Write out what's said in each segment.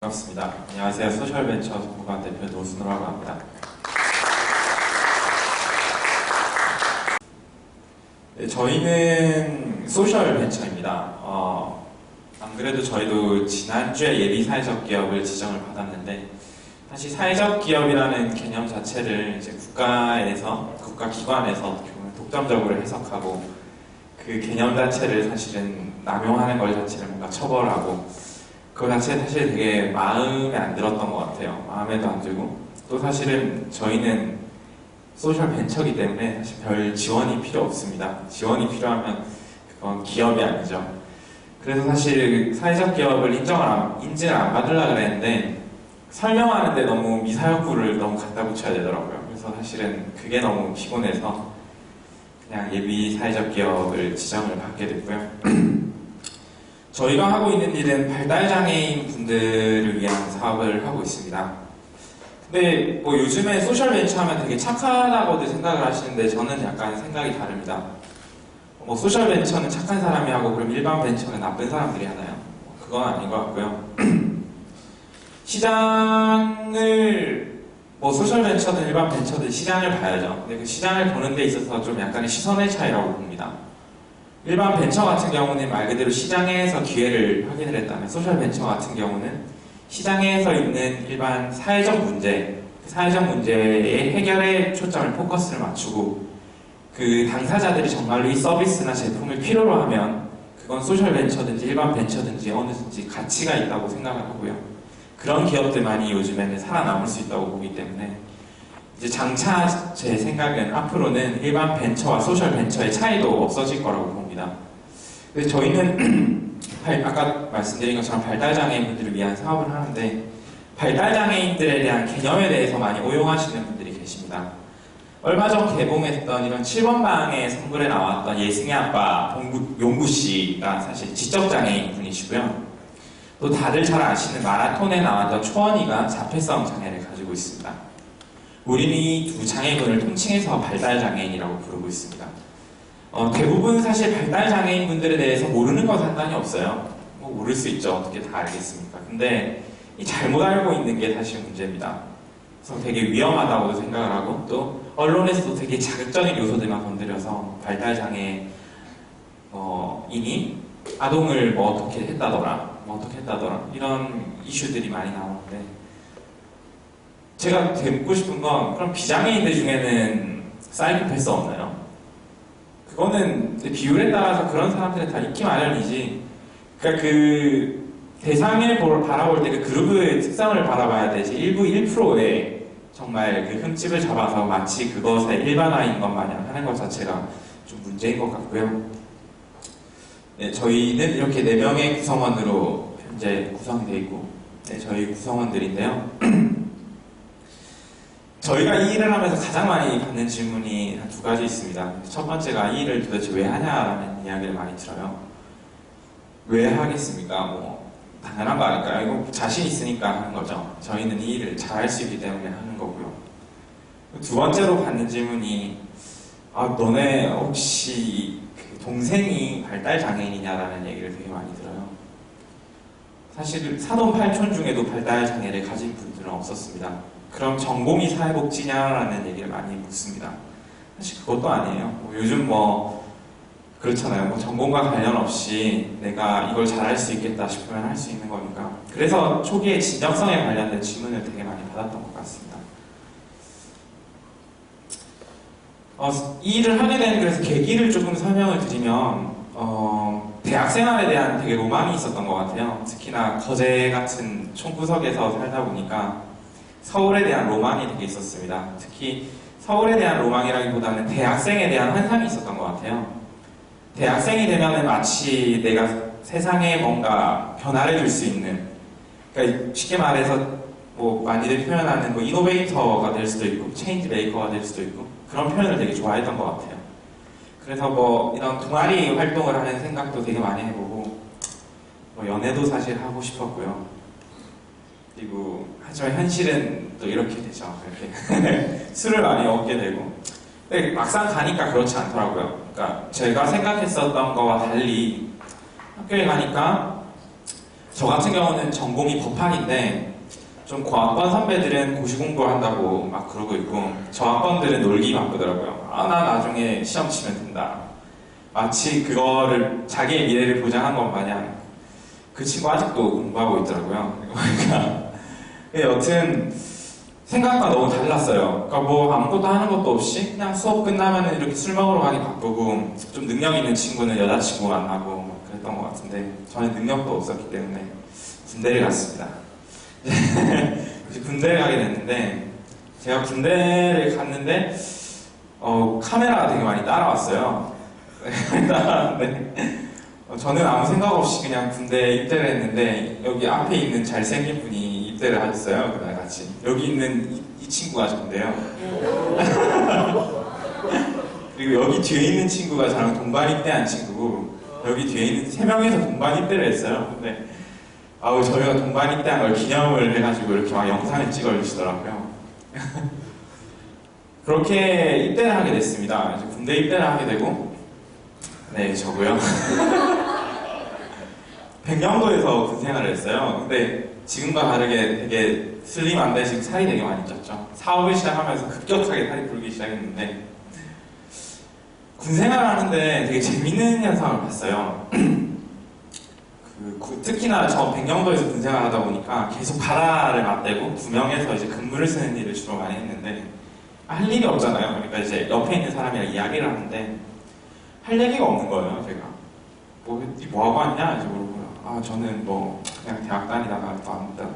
반갑습니다. 안녕하세요. 소셜벤처 공간 대표 노순호라고 합니다. 네, 저희는 소셜벤처입니다. 안 그래도 저희도 지난주에 예비 사회적 기업을 지정을 받았는데, 사실 사회적 기업이라는 개념 자체를 이제 국가기관에서 어떻게 보면 독점적으로 해석하고, 그 개념 자체를 사실은 남용하는 걸 자체를 뭔가 처벌하고, 그거 자체 사실 되게 마음에 안 들었던 것 같아요. 마음에도 안 들고, 또 사실은 저희는 소셜 벤처이기 때문에 사실 별 지원이 필요 없습니다. 지원이 필요하면 그건 기업이 아니죠. 그래서 사실 사회적 기업을 인증을 안 받으려고 그랬는데, 설명하는데 너무 미사여구를 너무 갖다 붙여야 되더라고요. 그래서 사실은 그게 너무 피곤해서 그냥 예비 사회적 기업을 지정을 받게 됐고요. 저희가 하고 있는 일은 발달장애인 분들을 위한 사업을 하고 있습니다. 근데 뭐 요즘에 소셜벤처 하면 되게 착하다고들 생각을 하시는데, 저는 약간 생각이 다릅니다. 뭐 소셜벤처는 착한 사람이 하고 그럼 일반 벤처는 나쁜 사람들이 하나요? 그건 아닌 것 같고요. 시장을 뭐 소셜벤처든 일반 벤처든 시장을 봐야죠. 근데 그 시장을 보는 데 있어서 좀 약간의 시선의 차이라고 봅니다. 일반 벤처 같은 경우는 말 그대로 시장에서 기회를 확인을 했다면, 소셜 벤처 같은 경우는 시장에서 있는 일반 사회적 문제, 그 사회적 문제의 해결에 초점을 포커스를 맞추고, 그 당사자들이 정말로 이 서비스나 제품을 필요로 하면 그건 소셜 벤처든지 일반 벤처든지 어느든지 가치가 있다고 생각을 하고요. 그런 기업들만이 요즘에는 살아남을 수 있다고 보기 때문에, 이제 장차 제 생각은 앞으로는 일반 벤처와 소셜 벤처의 차이도 없어질 거라고 봅니다. 그래서 저희는 아까 말씀드린 것처럼 발달장애인분들을 위한 사업을 하는데, 발달장애인들에 대한 개념에 대해서 많이 오용하시는 분들이 계십니다. 얼마 전 개봉했던 이런 7번방의 선물에 나왔던 예승의 아빠 용구씨가 사실 지적장애인 분이시고요. 또 다들 잘 아시는 마라톤에 나왔던 초원이가 자폐성 장애를 가지고 있습니다. 우리는 이 두 장애군을 통칭해서 발달장애인이라고 부르고 있습니다. 대부분 사실 발달장애인분들에 대해서 모르는 건 상관이 없어요. 뭐 모를 수 있죠. 어떻게 다 알겠습니까? 근데 이 잘못 알고 있는 게 사실 문제입니다. 그래서 되게 위험하다고도 생각을 하고, 또 언론에서도 되게 자극적인 요소들만 건드려서 발달장애인이 아동을 뭐 어떻게 했다더라, 이런 이슈들이 많이 나오는데, 제가 묻고 싶은 건, 그럼 비장애인들 중에는 사이코패스 없나요? 그거는 비율에 따라서 그런 사람들은 다 있기 마련이지. 그러니까 그 대상을 바라볼 때 그 그룹의 특성을 바라봐야 되지, 일부 1%의 정말 그 흠집을 잡아서 마치 그것의 일반화인 것 마냥 하는 것 자체가 좀 문제인 것 같고요. 네, 저희는 이렇게 4명의 구성원으로 현재 구성이 되어 있고, 네, 저희 구성원들인데요. 저희가 이 일을 하면서 가장 많이 받는 질문이 한 2가지 있습니다. 첫 번째가 이 일을 도대체 왜 하냐라는 이야기를 많이 들어요. 왜 하겠습니까? 뭐 당연한 거 아닐까요? 이거 자신 있으니까 하는 거죠. 저희는 이 일을 잘할 수 있기 때문에 하는 거고요. 2번째로 받는 질문이, 너네 혹시 그 동생이 발달장애인이냐라는 얘기를 되게 많이 들어요. 사실 사돈팔촌 중에도 발달장애를 가진 분들은 없었습니다. 그럼 전공이 사회복지냐라는 얘기를 많이 묻습니다. 사실 그것도 아니에요. 요즘 그렇잖아요. 전공과 관련 없이 내가 이걸 잘할 수 있겠다 싶으면 할 수 있는 거니까. 그래서 초기에 진정성에 관련된 질문을 되게 많이 받았던 것 같습니다. 이 일을 하게 된 그래서 계기를 조금 설명을 드리면, 대학 생활에 대한 되게 로망이 있었던 것 같아요. 특히나 거제 같은 총구석에서 살다 보니까 서울에 대한 로망이 되게 있었습니다. 특히 서울에 대한 로망이라기보다는 대학생에 대한 환상이 있었던 것 같아요. 대학생이 되면은 마치 내가 세상에 뭔가 변화를 줄 수 있는, 그러니까 쉽게 말해서 많이들 표현하는 이노베이터가 될 수도 있고 체인지 메이커가 될 수도 있고, 그런 표현을 되게 좋아했던 것 같아요. 그래서 이런 동아리 활동을 하는 생각도 되게 많이 해보고, 연애도 사실 하고 싶었고요. 그리고 하지만 현실은 또 이렇게 되죠. 이렇게 술을 많이 먹게 되고, 근데 막상 가니까 그렇지 않더라고요. 그러니까 제가 생각했었던 거와 달리 학교에 가니까 저 같은 경우는 전공이 법학인데 좀 고학번 선배들은 고시 공부를 한다고 막 그러고 있고 저학번들은 놀기 바쁘더라고요. 아, 나 나중에 시험 치면 된다. 마치 그거를 자기의 미래를 보장한 것 마냥 그 친구 아직도 공부하고 있더라고요. 그러니까 여튼 생각과 너무 달랐어요. 그러니까 뭐 아무것도 하는 것도 없이 그냥 수업 끝나면 이렇게 술 먹으러 가기 바쁘고 좀 능력 있는 친구는 여자친구 만나고 막 그랬던 것 같은데 저는 능력도 없었기 때문에 군대를 갔습니다. 이제 군대를 가게 됐는데 제가 군대를 갔는데 카메라가 되게 많이 따라왔어요. 따라왔는데 저는 아무 생각 없이 그냥 군대에 입대를 했는데 여기 앞에 있는 잘생긴 분이 입대를 하셨어요. 그날 같이 여기 있는 이 친구가 저인데요. 그리고 여기 뒤에 있는 친구가 저랑 동반 입대한 친구고 여기 뒤에 있는 3명이서 동반 입대를 했어요. 근데 저희가 동반 입대한 걸 기념을 해가지고 이렇게 막 영상을 찍어주시더라고요. 그렇게 입대를 하게 됐습니다. 이제 군대 입대를 하게 되고 네, 저고요. 백령도에서 군 생활을 했어요. 근데 지금과 다르게 되게 슬림한데 지금 살이 되게 많이 쪘죠. 사업을 시작하면서 급격하게 살이 불기 시작했는데 군 생활을 하는데 되게 재밌는 현상을 봤어요. 특히나 저 백령도에서 군 생활을 하다 보니까 계속 바라를 맞대고 2명에서 이제 근무를 쓰는 일을 주로 많이 했는데 할 일이 없잖아요. 그러니까 이제 옆에 있는 사람이랑 이야기를 하는데 할 얘기가 없는 거예요. 제가 뭐 하고 왔냐? 이제 물어보고요. 저는 뭐 그냥 대학 다니다가 또 안 된다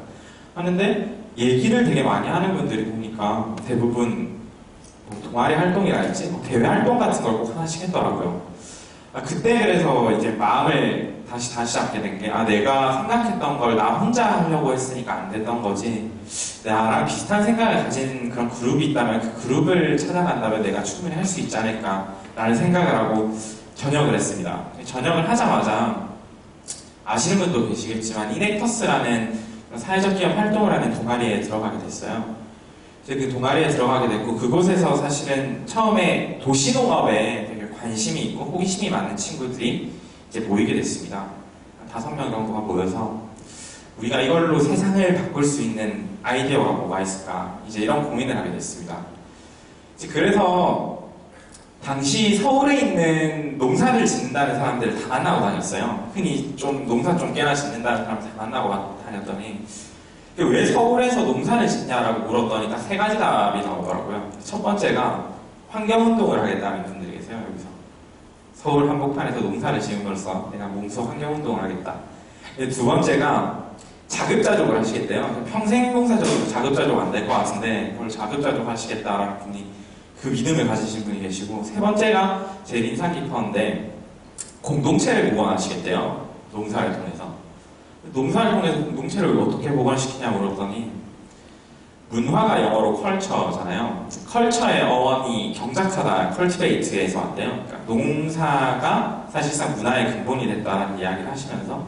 하는데 얘기를 되게 많이 하는 분들이 보니까 대부분 뭐 동아리 활동이랄지 뭐 대외 활동 같은 걸 꼭 하나씩 했더라고요. 그때 그래서 이제 마음을 다시 잡게 된 게 내가 생각했던 걸 나 혼자 하려고 했으니까 안 됐던 거지 나랑 비슷한 생각을 가진 그런 그룹이 있다면 그 그룹을 찾아간다면 내가 충분히 할 수 있지 않을까 라는 생각을 하고 전역을 했습니다. 전역을 하자마자 아시는 분도 계시겠지만 이넥터스라는 사회적 기업 활동을 하는 동아리에 들어가게 됐어요. 이제 그 동아리에 들어가게 됐고 그곳에서 사실은 처음에 도시농업에 되게 관심이 있고 호기심이 많은 친구들이 이제 모이게 됐습니다. 한 5명 정도가 모여서 우리가 이걸로 세상을 바꿀 수 있는 아이디어가 뭐가 있을까 이제 이런 고민을 하게 됐습니다. 이제 그래서 당시 서울에 있는 농사를 짓는다는 사람들을 다 만나고 다녔어요. 흔히 좀 농사 좀 깨나 짓는다는 사람들 다 만나고 다녔더니 왜 서울에서 농사를 짓냐라고 물었더니 딱 3가지 답이 나오더라고요. 첫 번째가 환경운동을 하겠다는 분들이 계세요. 여기서 서울 한복판에서 농사를 지음으로써 내가 몸소 환경운동을 하겠다. 2번째가 자급자족을 하시겠대요. 평생 농사져도 자급자족 안 될 것 같은데 그걸 자급자족 하시겠다라는 분이 그 믿음을 가지신 분이 계시고 3번째가 제일 인상 깊었는데 공동체를 복원하시겠대요. 농사를 통해서. 농사를 통해서 공동체를 어떻게 복원시키냐 물었더니 문화가 영어로 컬처잖아요. 컬처의 어원이 경작하다, 컬티베이트에서 왔대요. 그러니까 농사가 사실상 문화의 근본이 됐다는 이야기를 하시면서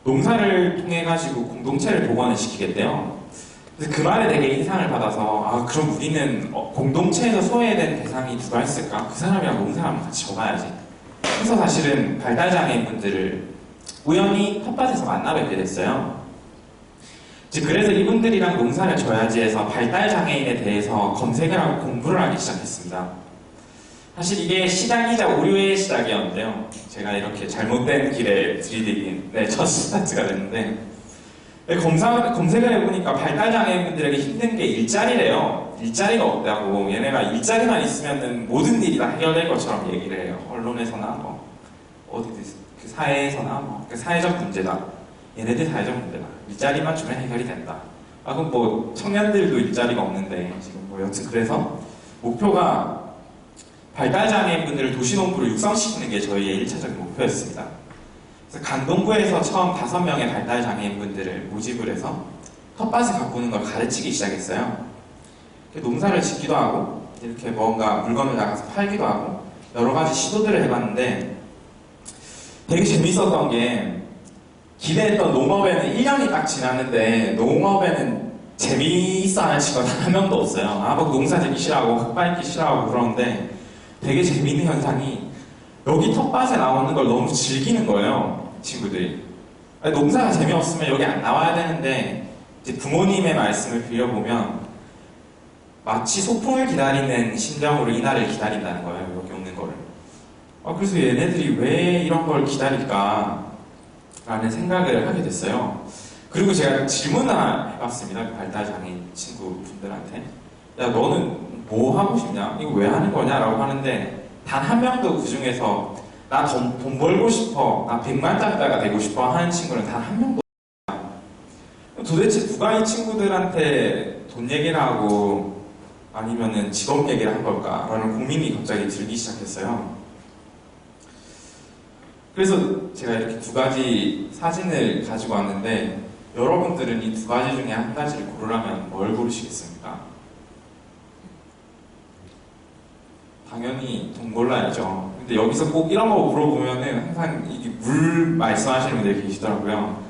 농사를 통해 가지고 공동체를 복원을 시키겠대요. 그래서 그 말에 되게 인상을 받아서 그럼 우리는 공동체에서 소외된 대상이 누가 있을까? 그 사람이랑 농사랑 같이 적어야지. 그래서 사실은 발달장애인분들을 우연히 텃밭에서 만나 뵙게 됐어요. 그래서 이분들이랑 농사를 져야지 해서 발달장애인에 대해서 검색을 하고 공부를 하기 시작했습니다. 사실 이게 시작이자 오류의 시작이었는데요. 제가 이렇게 잘못된 길에 들이대긴 첫 스타트가 됐는데 검색을 해보니까 발달장애인분들에게 힘든 게 일자리래요. 일자리가 없다고 얘네가 일자리만 있으면 모든 일이 다 해결될 것처럼 얘기를 해요. 언론에서나 뭐 어디든 그 사회에서나 뭐 그 사회적 문제다. 얘네들 사회적 문제다. 일자리만 주면 해결이 된다. 그럼 뭐 청년들도 일자리가 없는데 지금 뭐 여튼 그래서 목표가 발달장애인분들을 도시농부로 육성시키는 게 저희의 1차적인 목표였습니다. 그래서 강동구에서 처음 5명의 발달장애인분들을 모집을 해서 텃밭을 가꾸는 걸 가르치기 시작했어요. 농사를 짓기도 하고 이렇게 뭔가 물건을 나가서 팔기도 하고 여러 가지 시도들을 해봤는데 되게 재밌었던 게 기대했던 농업에는 1년이 딱 지났는데 농업에는 재미있어 하는 친구가 단 한 명도 없어요. 뭐 농사 짓기 싫어하고 흙밟기 싫어하고 그러는데 되게 재미있는 현상이 여기 텃밭에 나오는 걸 너무 즐기는 거예요. 친구들이. 아니, 농사가 재미없으면 여기 안 나와야 되는데 이제 부모님의 말씀을 빌려보면 마치 소풍을 기다리는 심정으로 이날을 기다린다는 거예요. 여기 오는 거를. 그래서 얘네들이 왜 이런 걸 기다릴까 라는 생각을 하게 됐어요. 그리고 제가 질문을 하나 해봤습니다. 발달장애인 친구분들한테. 야, 너는 뭐 하고 싶냐? 이거 왜 하는 거냐? 라고 하는데 단 한 명도 그 중에서 나 돈 벌고 싶어, 나 백만장자가 되고 싶어 하는 친구는 단 한 명도 없어요. 도대체 누가 이 친구들한테 돈 얘기를 하고 아니면은 직업 얘기를 한 걸까? 라는 고민이 갑자기 들기 시작했어요. 그래서 제가 이렇게 두 가지 사진을 가지고 왔는데 여러분들은 이 두 가지 중에 한 가지를 고르라면 뭘 고르시겠습니까? 당연히 돈 골라야죠. 근데 여기서 꼭 이런 거 물어보면은 항상 이게 물 말씀하시는 분들이 계시더라고요.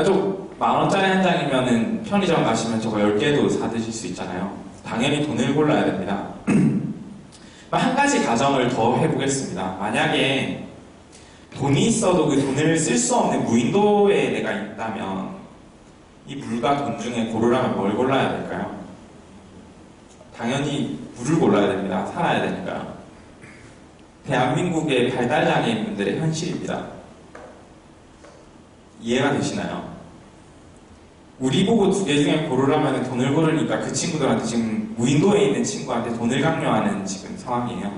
좀 10,000원짜리 한 장이면은 편의점 가시면 저거 10개도 사 드실 수 있잖아요. 당연히 돈을 골라야 됩니다. 한 가지 가정을 더 해보겠습니다. 만약에 돈이 있어도 그 돈을 쓸 수 없는 무인도에 내가 있다면 이 물과 돈 중에 고르라면 뭘 골라야 될까요? 당연히 물을 골라야 됩니다. 살아야 되니까요. 대한민국의 발달장애인분들의 현실입니다. 이해가 되시나요? 우리 보고 두 개 중에 고르라면 돈을 고르니까 그 친구들한테 지금 무인도에 있는 친구한테 돈을 강요하는 지금 상황이에요.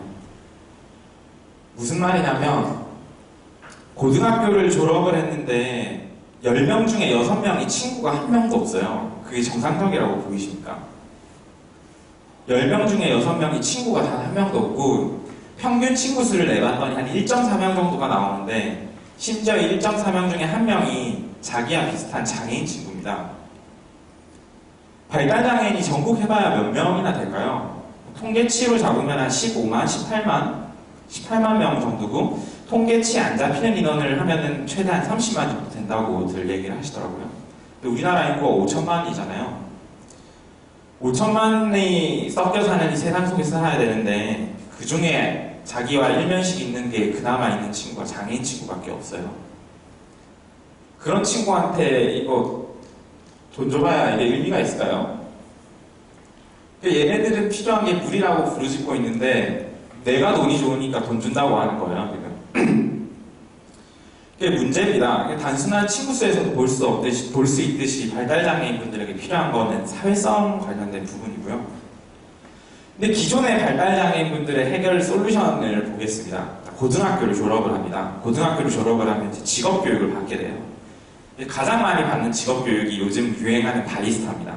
무슨 말이냐면 고등학교를 졸업을 했는데 10명 중에 6명이 친구가 한 명도 없어요. 그게 정상적이라고 보이십니까? 10명 중에 6명이 친구가 단 한 명도 없고 평균 친구 수를 내봤더니 한 1.4명 정도가 나오는데 심지어 1.4명 중에 한 명이 자기와 비슷한 장애인 친구입니다. 발달장애인이 전국 해봐야 몇 명이나 될까요? 통계치로 잡으면 한 15만, 18만 명 정도고 통계치 안 잡히는 인원을 하면은 최대한 30만 정도 된다고들 얘기를 하시더라고요. 근데 우리나라 인구가 5천만이잖아요. 5천만이 섞여 사는 이 세상 속에서 살아야 되는데 그 중에 자기와 일면식 있는 게 그나마 있는 친구가 장애인 친구밖에 없어요. 그런 친구한테 이거 돈 줘봐야 이게 의미가 있을까요? 얘네들은 필요한 게 물이라고 부르짖고 있는데 내가 돈이 좋으니까 돈 준다고 하는 거예요. 그게 문제입니다. 단순한 친구 수에서도 볼 수 있듯이 발달장애인 분들에게 필요한 거는 사회성 관련된 부분이고요. 근데 기존의 발달장애인 분들의 해결 솔루션을 보겠습니다. 고등학교를 졸업을 합니다. 고등학교를 졸업을 하면 이제 직업교육을 받게 돼요. 가장 많이 받는 직업교육이 요즘 유행하는 바리스타입니다.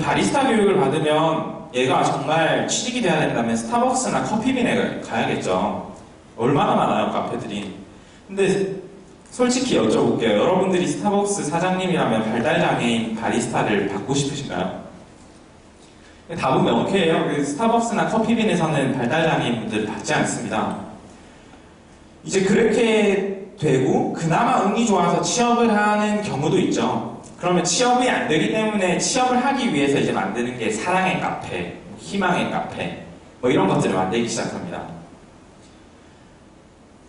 바리스타 교육을 받으면 얘가 정말 취직이 돼야 된다면 스타벅스나 커피빈에 가야겠죠. 얼마나 많아요, 카페들이. 근데 솔직히 여쭤볼게요. 여러분들이 스타벅스 사장님이라면 발달장애인 바리스타를 받고 싶으신가요? 답은 명쾌해요. 스타벅스나 커피빈에서는 발달장애인 분들을 받지 않습니다. 이제 그렇게 되고 그나마 운이 좋아서 취업을 하는 경우도 있죠. 그러면 취업이 안 되기 때문에 취업을 하기 위해서 이제 만드는 게 사랑의 카페, 희망의 카페 뭐 이런 것들을 만들기 시작합니다.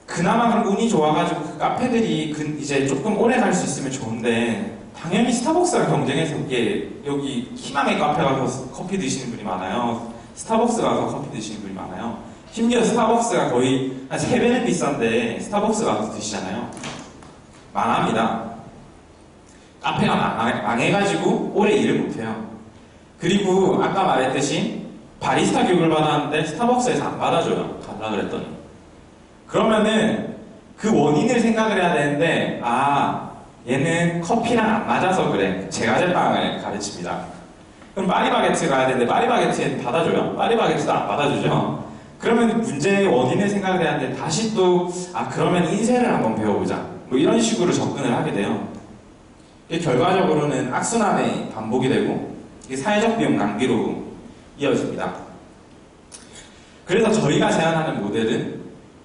그나마 그럼 운이 좋아가지고 그 카페들이 이제 조금 오래 갈 수 있으면 좋은데 당연히 스타벅스랑 경쟁해서 이게 여기 희망의 카페 가서 커피 드시는 분이 많아요. 스타벅스 가서 커피 드시는 분이 많아요. 심지어 스타벅스가 거의 한 3배는 비싼데 스타벅스 가서 드시잖아요. 망합니다. 카페가 망해가지고 오래 일을 못해요. 그리고 아까 말했듯이 바리스타 교육을 받았는데 스타벅스에서 안 받아줘요. 갈라 그랬더니. 그러면은 그 원인을 생각을 해야 되는데 얘는 커피랑 안 맞아서 그래. 제과제빵을 가르칩니다. 그럼 파리바게트 가야 되는데 파리바게트는 받아줘요? 파리바게트도 안 받아주죠. 그러면 문제의 원인을 생각을 해야 되는데 다시 또 그러면 인쇄를 한번 배워보자. 뭐 이런 식으로 접근을 하게 돼요. 이게 결과적으로는 악순환의 반복이 되고 이게 사회적 비용 낭비로 이어집니다. 그래서 저희가 제안하는 모델은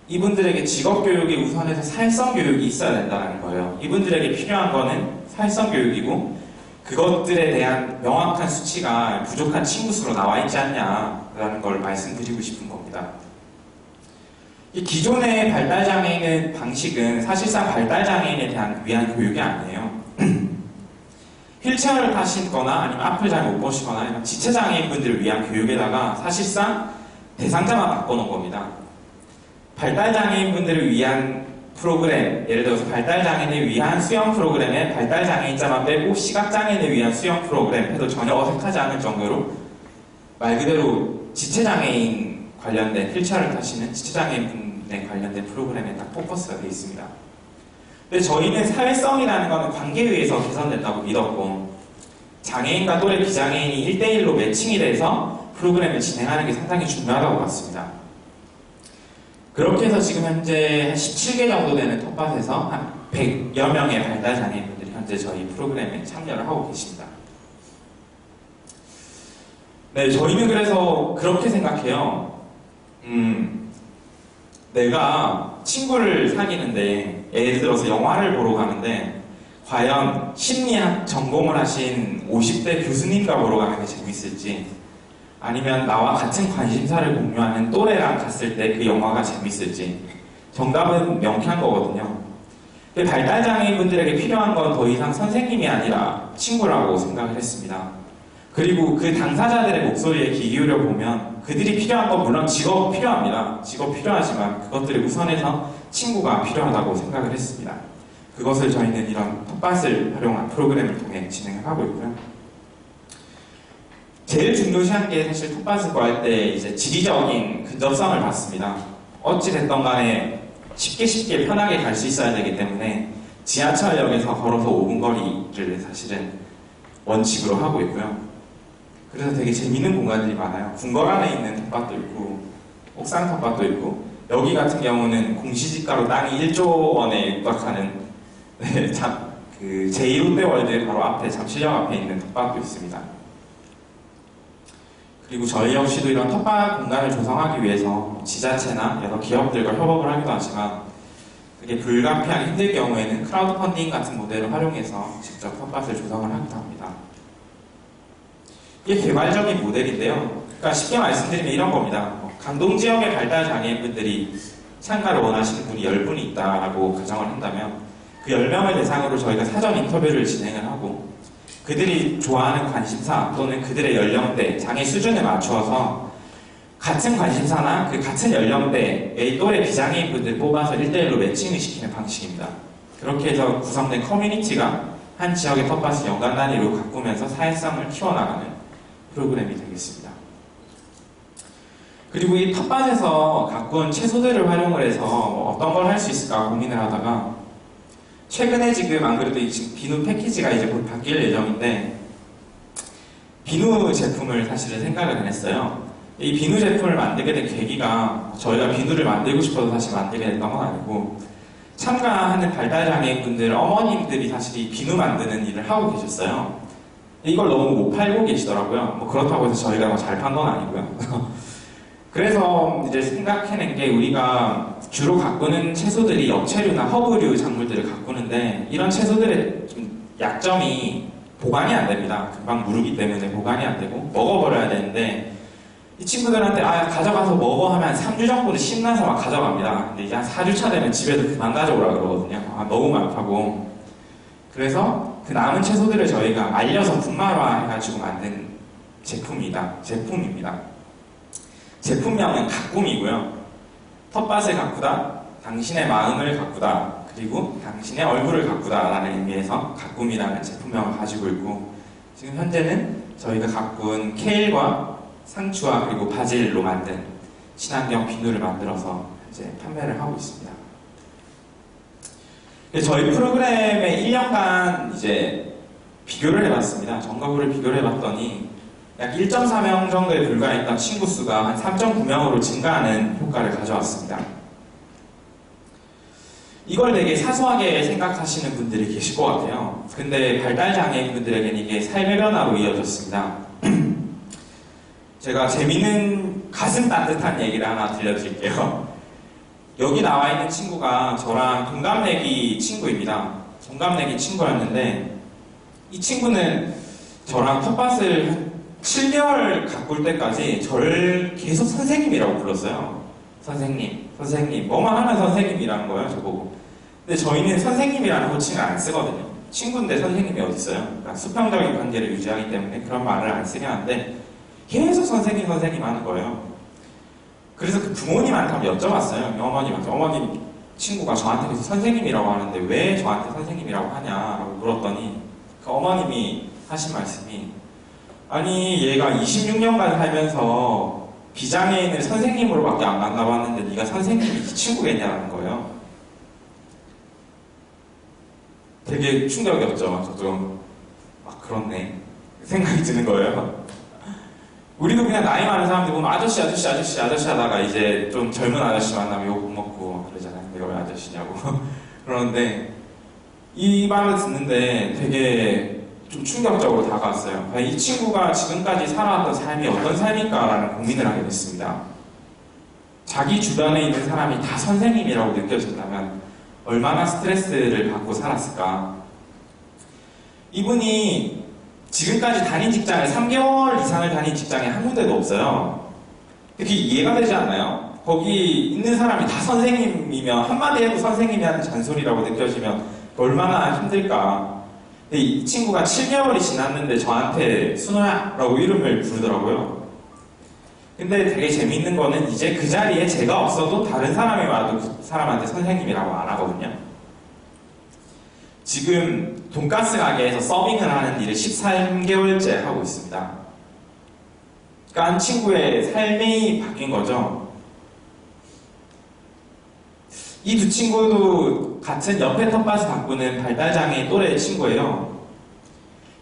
이분들에게 직업교육이 우선해서 사회성 교육이 있어야 된다는 거예요. 이분들에게 필요한 거는 사회성 교육이고 그것들에 대한 명확한 수치가 부족한 친구 수로 나와 있지 않냐라는 걸 말씀드리고 싶은 겁니다. 이 기존의 발달장애인 방식은 사실상 발달장애인에 위한 교육이 아니에요. 휠체어를 타시거나 아니면 앞을 잘 못 보시거나 아니면 지체장애인분들을 위한 교육에다가 사실상 대상자만 바꿔놓은 겁니다. 발달장애인분들을 위한 프로그램, 예를 들어서 발달장애인을 위한 수영 프로그램에 발달장애인자만 빼고 시각장애인을 위한 수영 프로그램 해도 전혀 어색하지 않을 정도로 말 그대로 지체장애인 관련된 휠체어를 타시는 지체장애인분에 관련된 프로그램에 딱 포커스가 되어 있습니다. 근데 저희는 사회성이라는 것은 관계에 의해서 개선된다고 믿었고 장애인과 또래 비장애인이 1대1로 매칭이 돼서 프로그램을 진행하는 게 상당히 중요하다고 봤습니다. 그렇게 해서 지금 현재 한 17개 정도 되는 텃밭에서 한 100여 명의 발달장애인분들이 현재 저희 프로그램에 참여를 하고 계십니다. 네, 저희는 그래서 그렇게 생각해요. 내가 친구를 사귀는데 예를 들어서 영화를 보러 가는데 과연 심리학 전공을 하신 50대 교수님과 보러 가는 게 재밌을지 아니면 나와 같은 관심사를 공유하는 또래랑 갔을 때 그 영화가 재밌을지 정답은 명쾌한 거거든요. 발달장애인분들에게 필요한 건 더 이상 선생님이 아니라 친구라고 생각을 했습니다. 그리고 그 당사자들의 목소리에 귀 기울여 보면 그들이 필요한 건 물론 직업 필요합니다. 직업 필요하지만 그것들을 우선해서 친구가 필요하다고 생각을 했습니다. 그것을 저희는 이런 텃밭을 활용한 프로그램을 통해 진행을 하고 있고요. 제일 중요시한 게 사실 텃밭을 구할 때 이제 지리적인 근접성을 봤습니다. 어찌됐던 간에 쉽게 편하게 갈 수 있어야 되기 때문에 지하철역에서 걸어서 5분 거리를 사실은 원칙으로 하고 있고요. 그래서 되게 재밌는 공간들이 많아요. 궁궐 안에 있는 텃밭도 있고 옥상 텃밭도 있고 여기 같은 경우는 공시지가로 땅이 1조 원에 육박하는 그 제2롯데월드 바로 앞에 잠실역 앞에 있는 텃밭도 있습니다. 그리고 저희 역시도 이런 텃밭 공간을 조성하기 위해서 지자체나 여러 기업들과 협업을 하기도 하지만 그게 불가피하게 힘들 경우에는 크라우드 펀딩 같은 모델을 활용해서 직접 텃밭을 조성을 하기도 합니다. 이게 개발적인 모델인데요. 그러니까 쉽게 말씀드리면 이런 겁니다. 강동 지역의 발달 장애인분들이 참가를 원하시는 분이 10분이 있다라고 가정을 한다면 그 10명을 대상으로 저희가 사전 인터뷰를 진행을 하고 그들이 좋아하는 관심사 또는 그들의 연령대, 장애 수준에 맞추어서 같은 관심사나 그 같은 연령대의 또래 비장애인분들 뽑아서 1대1로 매칭을 시키는 방식입니다. 그렇게 해서 구성된 커뮤니티가 한 지역의 텃밭을 연간 단위로 가꾸면서 사회성을 키워나가는 프로그램이 되겠습니다. 그리고 이 텃밭에서 가꾼 채소들을 활용을 해서 어떤 걸 할 수 있을까 고민을 하다가 최근에 지금 안 그래도 지금 비누 패키지가 이제 곧 바뀔 예정인데 비누 제품을 사실은 생각을 했어요. 이 비누 제품을 만들게 된 계기가 저희가 비누를 만들고 싶어서 사실 만들게 됐던 건 아니고 참가하는 발달장애인분들 어머님들이 사실 이 비누 만드는 일을 하고 계셨어요. 이걸 너무 못 팔고 계시더라고요. 뭐 그렇다고 해서 저희가 잘 판 건 아니고요. 그래서 이제 생각해낸 게 우리가 주로 가꾸는 채소들이 역채류나 허브류 작물들을 가꾸는데 이런 채소들의 좀 약점이 보관이 안 됩니다. 금방 무르기 때문에 보관이 안 되고 먹어버려야 되는데 이 친구들한테 가져가서 먹어 하면 3주 정도는 신나서 막 가져갑니다. 근데 이제 한 4주차 되면 집에도 그만 가져오라 그러거든요. 너무 많다고. 그래서 그 남은 채소들을 저희가 말려서 분말화 해가지고 만든 제품입니다. 제품명은 가꿈이고요. 텃밭을 가꾸다, 당신의 마음을 가꾸다, 그리고 당신의 얼굴을 가꾸다 라는 의미에서 가꿈이라는 제품명을 가지고 있고 지금 현재는 저희가 가꾼 케일과 상추와 그리고 바질로 만든 친환경 비누를 만들어서 이제 판매를 하고 있습니다. 저희 프로그램에 1년간 이제 비교를 해봤습니다. 전과후를 비교를 해봤더니 약 1.4명 정도에 불과했던 친구 수가 한 3.9명으로 증가하는 효과를 가져왔습니다. 이걸 되게 사소하게 생각하시는 분들이 계실 것 같아요. 근데 발달장애인분들에게는 이게 삶의 변화로 이어졌습니다. 제가 재밌는 가슴 따뜻한 얘기를 하나 들려드릴게요. 여기 나와 있는 친구가 저랑 동갑내기 친구입니다. 동갑내기 친구였는데 이 친구는 저랑 텃밭을 7개월 가꿀 때까지 저를 계속 선생님이라고 불렀어요. 선생님, 뭐만 하면 선생님이라는 거예요, 저보고. 근데 저희는 선생님이라는 호칭을 안 쓰거든요. 친구인데 선생님이 어디 있어요? 그러니까 수평적인 관계를 유지하기 때문에 그런 말을 안 쓰게 하는데 계속 선생님 하는 거예요. 그래서 그 부모님한테 한번 여쭤봤어요. 어머님한테. 어머님 친구가 저한테 계속 선생님이라고 하는데 왜 저한테 선생님이라고 하냐라고 물었더니 그 어머님이 하신 말씀이 아니 얘가 26년간 살면서 비장애인을 선생님으로밖에 안 만나봤는데 네가 선생님이 친구겠냐는 거예요. 되게 충격이었죠. 저도 그렇네 생각이 드는 거예요. 우리도 그냥 나이 많은 사람들 보면 아저씨 하다가 이제 좀 젊은 아저씨 만나면 욕 먹고 그러잖아요. 내가 왜 아저씨냐고. 그러는데 이 말을 듣는데 되게 좀 충격적으로 다가왔어요. 이 친구가 지금까지 살아왔던 삶이 어떤 삶일까라는 고민을 하게 됐습니다. 자기 주변에 있는 사람이 다 선생님이라고 느껴진다면 얼마나 스트레스를 받고 살았을까. 이분이 지금까지 다닌 직장을 3개월 이상을 다닌 직장에 한 군데도 없어요. 그게 이해가 되지 않나요? 거기 있는 사람이 다 선생님이면 한마디 해도 선생님이 하는 잔소리라고 느껴지면 얼마나 힘들까. 근데 이 친구가 7개월이 지났는데 저한테 순호야 라고 이름을 부르더라고요. 근데 되게 재밌는 거는 이제 그 자리에 제가 없어도 다른 사람이 와도 그 사람한테 선생님이라고 안 하거든요. 지금 돈가스 가게에서 서빙을 하는 일을 13개월째 하고 있습니다. 그러니까 한 친구의 삶이 바뀐 거죠. 이 두 친구도 같은 옆에 텃밭을 바꾸는 발달장애 또래 친구예요.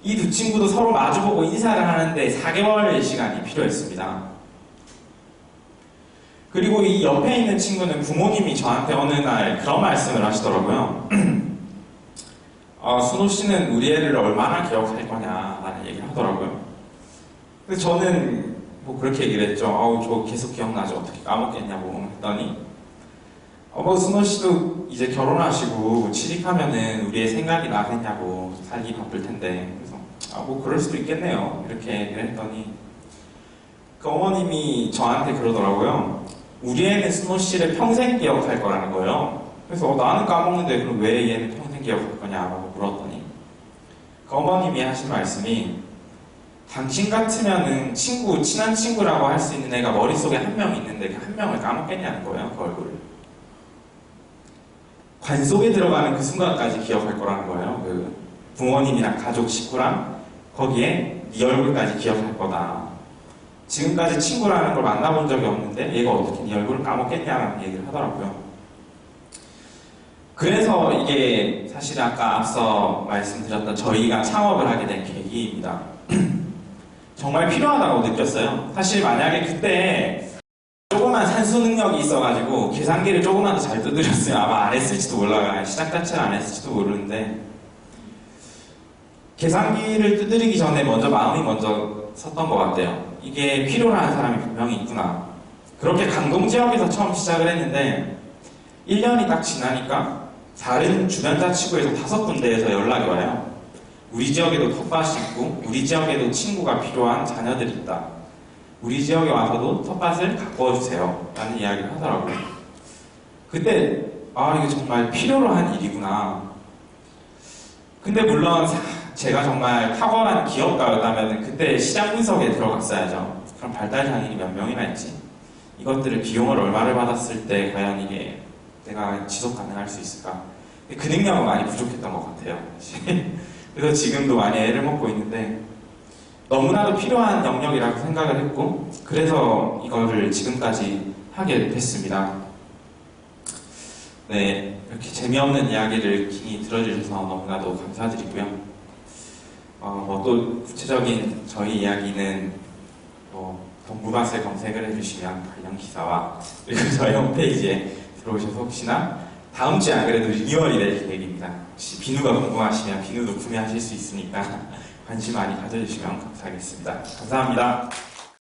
이 두 친구도 서로 마주보고 인사를 하는데 4개월의 시간이 필요했습니다. 그리고 이 옆에 있는 친구는 부모님이 저한테 어느 날 그런 말씀을 하시더라고요. 순호 씨는 우리 애를 얼마나 기억할 거냐라는 얘기를 하더라고요. 그래서 저는 뭐 그렇게 얘기를 했죠. 저 계속 기억나죠. 어떻게 까먹겠냐고 했더니 순호 씨도 이제 결혼하시고 취직하면은 우리의 생각이 나겠냐고 살기 바쁠 텐데 그래서 뭐 그럴 수도 있겠네요. 이렇게 얘기를 했더니 그 어머님이 저한테 그러더라고요. 우리 애는 순호 씨를 평생 기억할 거라는 거예요. 그래서 나는 까먹는데 그럼 왜 얘는 평생 기억할 거냐고 물었더니 그 어머님이 하신 말씀이 당신 같으면은 친한 친구라고 할 수 있는 애가 머릿속에 한 명 있는데 그 한 명을 까먹겠냐는 거예요. 그 얼굴을. 관 속에 들어가는 그 순간까지 기억할 거라는 거예요. 그 부모님이랑 가족 식구랑 거기에 네 얼굴까지 기억할 거다. 지금까지 친구라는 걸 만나본 적이 없는데 얘가 어떻게 네 얼굴을 까먹겠냐는 얘기를 하더라고요. 그래서 이게 사실 아까 앞서 말씀드렸던 저희가 창업을 하게 된 계기입니다. 정말 필요하다고 느꼈어요. 사실 만약에 그때 조그만 산수 능력이 있어가지고 계산기를 조금만 더 잘 두드렸으면 아마 안 했을지도 몰라요. 시작 자체를 안 했을지도 모르는데 계산기를 두드리기 전에 마음이 먼저 섰던 것 같아요. 이게 필요로 하는 사람이 분명히 있구나. 그렇게 강동 지역에서 처음 시작을 했는데 1년이 딱 지나니까 다른 주변 자치구에서 5군데에서 연락이 와요. 우리 지역에도 텃밭이 있고 우리 지역에도 친구가 필요한 자녀들이 있다. 우리 지역에 와서도 텃밭을 가꾸어 주세요 라는 이야기를 하더라고요. 그때 이게 정말 필요로 한 일이구나. 근데 물론 제가 정말 탁월한 기업가였다면 그때 시장 분석에 들어갔어야죠. 그럼 발달장애인이 몇 명이나 있지? 이것들을 비용을 얼마를 받았을 때 과연 이게 내가 지속 가능할 수 있을까? 그 능력은 많이 부족했던 것 같아요. 그래서 지금도 많이 애를 먹고 있는데 너무나도 필요한 영역이라고 생각을 했고 그래서 이거를 지금까지 하게 됐습니다. 네, 이렇게 재미없는 이야기를 긴히 들어주셔서 너무나도 감사드리고요. 또 구체적인 저희 이야기는 동부밭을 검색을 해주시면 관련 기사와 그리고 저희 홈페이지에 들어오셔서 혹시나 다음 주에 안 그래도 리뉴얼이 될 계획입니다. 혹시 비누가 궁금하시면 비누도 구매하실 수 있으니까 관심 많이 가져주시면 감사하겠습니다. 감사합니다.